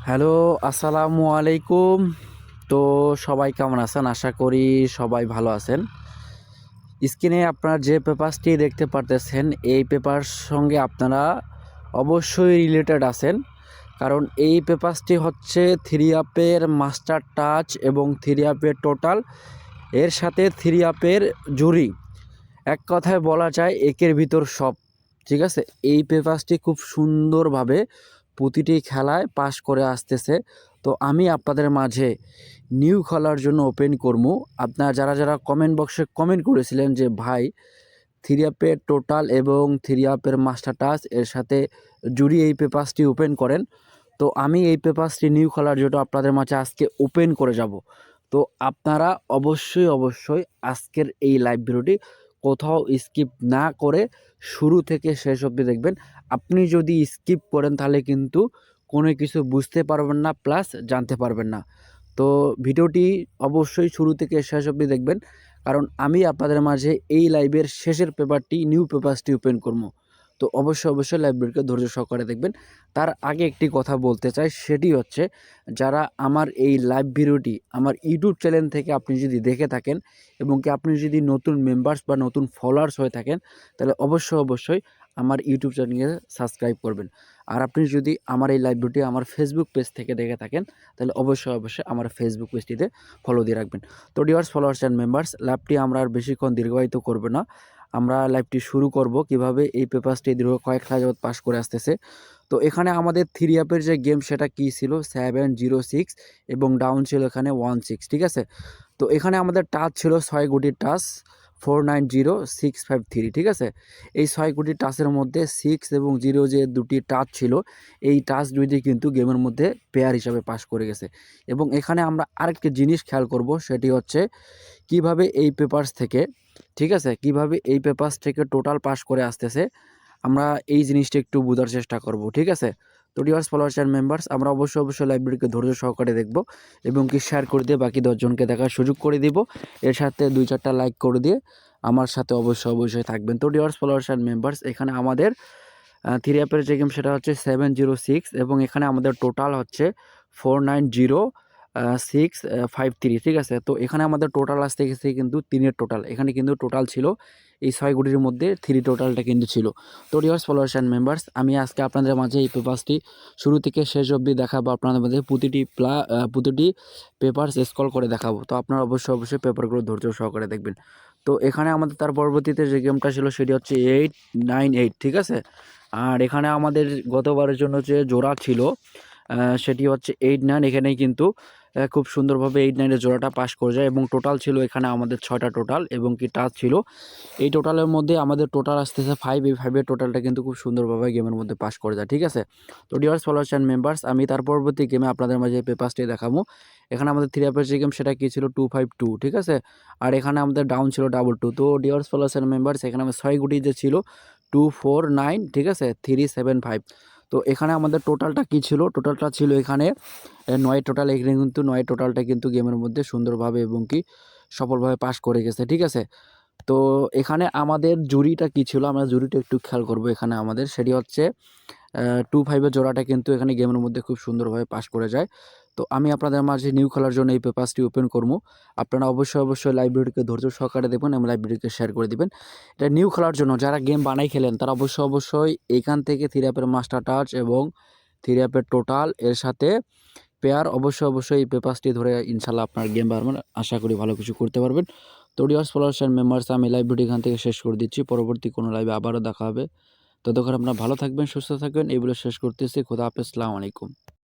Hello, আসসালামু আলাইকুম। তো সবাই কেমন আছেন? আশা করি সবাই ভালো আছেন। স্ক্রিনে আপনারা যে পেপারসটি দেখতে পারতেছেন, এই পেপার সঙ্গে আপনারা অবশ্যই রিলেটেড আছেন। কারণ এই পেপারসটি হচ্ছে থ্রি আপের মাস্টার টাচ এবং থ্রি আপের টোটাল, এর সাথে থ্রি আপের জুরি। এক কথায় বলা যায় একের ভিতর সব। ঠিক আছে, এই পেপারসটি খুব সুন্দরভাবে প্রতিটি খেলায় পাস করে আসতেছে। তো আমি আপনাদের মাঝে নিউ খেলার জন্য ওপেন করবো। আপনারা যারা যারা কমেন্ট বক্সে কমেন্ট করেছিলেন যে ভাই থ্রি আপের টোটাল এবং থ্রি আপের মাস্টার টাচ এর সাথে জুড়ি এই পেপারসটি ওপেন করেন, তো আমি এই পেপারসটি নিউ খেলার জন্য আপনাদের মাঝে আজকে ওপেন করে যাব। তো আপনারা অবশ্যই আজকের এই লাইভ ভিডিওটি কোথাও স্কিপ না করে শুরু থেকে শেষ অবধি দেখবেন। আপনি যদি স্কিপ করেন তাহলে কিন্তু কোনো কিছু বুঝতে পারবেন না, প্লাস জানতে পারবেন না। তো ভিডিওটি অবশ্যই শুরু থেকে শেষ অবধি দেখবেন, কারণ আমি আপনাদের মাঝে এই লাইভের শেষের পেপারটি নিউ পেপারসটি ওপেন করবো। তো অবশ্যই লাইব্রেরিকে ধৈর্য সহকারে দেখবেন। তার আগে একটি কথা বলতে চাই, সেটি হচ্ছে যারা আমার এই লাইভ ভিডিওটি আমার ইউটিউব চ্যানেল থেকে আপনি যদি দেখে থাকেন এবং কি আপনি যদি নতুন মেম্বার্স বা নতুন ফলোয়ার্স হয়ে থাকেন, তাহলে অবশ্যই আমার ইউটিউব চ্যানেলকে সাবস্ক্রাইব করবেন। আর আপনি যদি আমার এই লাইভ ভিডিওটি আমার ফেসবুক পেজ থেকে দেখে থাকেন, তাহলে অবশ্যই আমার ফেসবুক পেজটিতে ফলো দিয়ে রাখবেন। তো ডিয়ার্স ফলোয়ার্স অ্যান্ড মেম্বার্স, লাইভটি আমরা আর বেশিক্ষণ দীর্ঘায়িত করব না। আমরা লাইভটি শুরু করব কিভাবে এই পেপারসটি দীর্ঘ কয়েক খেলা যাবত পাস করে আসতেছে। তো এখানে আমাদের থ্রি আপের যে গেম সেটা কী ছিল 706 এবং ডাউন ছিল এখানে 16। ঠিক আছে, তো এখানে আমাদের টাচ ছিল 6 গুটির টাচ 490653। ঠিক আছে, এই 6 গুটির টাচের মধ্যে 6 এবং 0 যে দুটি টাচ ছিল, এই টাচ দুইটি কিন্তু গেমের মধ্যে পেয়ার হিসাবে পাস করে গেছে। এবং এখানে আমরা আরেকটি জিনিস খেয়াল করব, সেটি হচ্ছে কিভাবে এই পেপারস থেকে, ঠিক আছে, কিভাবে এই পেপারস থেকে টোটাল পাস করে আসতেছে, আমরা এই জিনিসটা একটু বোঝার চেষ্টা করব। ঠিক আছে, তো ডিয়ার্স ফলোয়ার্স অ্যান্ড মেম্বার্স, আমরা অবশ্যই লাইব্রেরিকে ধৈর্য সহকারে দেখব এবং কি শেয়ার করে দিয়ে বাকি 10জনকে দেখার সুযোগ করে দিব। এর সাথে 2-4টা লাইক করে দিয়ে আমার সাথে অবশ্যই থাকবেন। তো ডিয়ার্স ফলোয়ার্স অ্যান্ড মেম্বার্স, এখানে আমাদের থ্রি অ্যাপের যে গেম সেটা হচ্ছে 706 এবং এখানে আমাদের টোটাল হচ্ছে 490653। ঠিক আছে, তো এখানে আমাদের টোটাল আসতে গেছে কিন্তু 3-এর টোটাল। এখানে কিন্তু টোটাল ছিল এই 6 গুটির মধ্যে 3 টোটালটা কিন্তু ছিল। তো ডিয়ার্স ফলোয়ার্স অ্যান্ড মেম্বার্স, আমি আজকে আপনাদের মাঝে এই পেপারসটি শুরু থেকে শেষ অবধি দেখাবো। আপনাদের মধ্যে প্রতিটি পেপারস স্ক্রল করে দেখাবো। তো আপনারা অবশ্যই পেপারগুলো ধৈর্য সহকারে দেখবেন। তো এখানে আমাদের তার পরবর্তীতে যে গেমটা ছিল সেটি হচ্ছে 898। ঠিক আছে, আর এখানে আমাদের গতবারের জন্য যে জোড়া ছিল সেটি হচ্ছে 8-9। এখানেই কিন্তু খুব সুন্দরভাবে 8-9-এর জোড়াটা পাস করে যায় এবং টোটাল ছিল এখানে আমাদের 6টা টোটাল এবং কি টাচ ছিল। এই টোটালের মধ্যে আমাদের টোটাল আসতেছে 5। এই 5-এর টোটালটা কিন্তু খুব সুন্দরভাবে গেমের মধ্যে পাস করে যায়। ঠিক আছে, তো ডিয়ার্স ফলোয়ার্স অ্যান্ড মেম্বার্স, আমি তার পরবর্তী গেমে আপনাদের মাঝে পেপারসটি দেখাবো। এখানে আমাদের থ্রি আপের যে গেম সেটা কী ছিল 252। ঠিক আছে, আর এখানে আমাদের ডাউন ছিল 22। তো ডিয়ার্স ফলোয়ার্স অ্যান্ড মেম্বার্স, এখানে আমার 6 গুটি যে ছিল 249। ঠিক আছে, 375। তো এখানে আমাদের টোটালটা কী ছিল, টোটালটা ছিল এখানে 9 টোটাল। এখানে কিন্তু 9 টোটালটা কিন্তু গেমের মধ্যে সুন্দরভাবে এবং কি সফলভাবে পাস করে গেছে। ঠিক আছে, তো এখানে আমাদের জুরিটা কী ছিল, আমরা জুরিটা একটু খেয়াল করব। এখানে আমাদের সেটি হচ্ছে 25-এর জোড়াটা কিন্তু এখানে গেমের মধ্যে খুব সুন্দরভাবে পাস করে যায়। তো আমি আপনাদের মাঝে নিউ খেলার জন্য এই পেপারসটি ওপেন করবো। আপনারা অবশ্যই লাইব্রেরিকে ধৈর্য সহকারে দেখবেন এবং লাইব্রেরিকে শেয়ার করে দিবেন। এটা নিউ খেলার জন্য যারা গেম বানাই খেলেন তারা অবশ্যই এইখান থেকে থ্রি আপের মাস্টার টাচ এবং থ্রি আপের টোটাল এর সাথে পেয়ার অবশ্যই এই পেপারসটি ধরে ইনশাল্লাহ আপনার গেম বানাবেন। আশা করি ভালো কিছু করতে পারবেন। তো ডিয়ার্স ফলোয়ার্স অ্যান্ড মেম্বার্স, আমি লাইভ ভিডিও এখান থেকে শেষ করে দিচ্ছি। পরবর্তী কোনো লাইভে আবারও দেখা হবে। ততক্ষণ আপনারা ভালো থাকবেন, সুস্থ থাকবেন। এই বলে শেষ করতেছি। খোদা হাফেজ, আসসালামু আলাইকুম।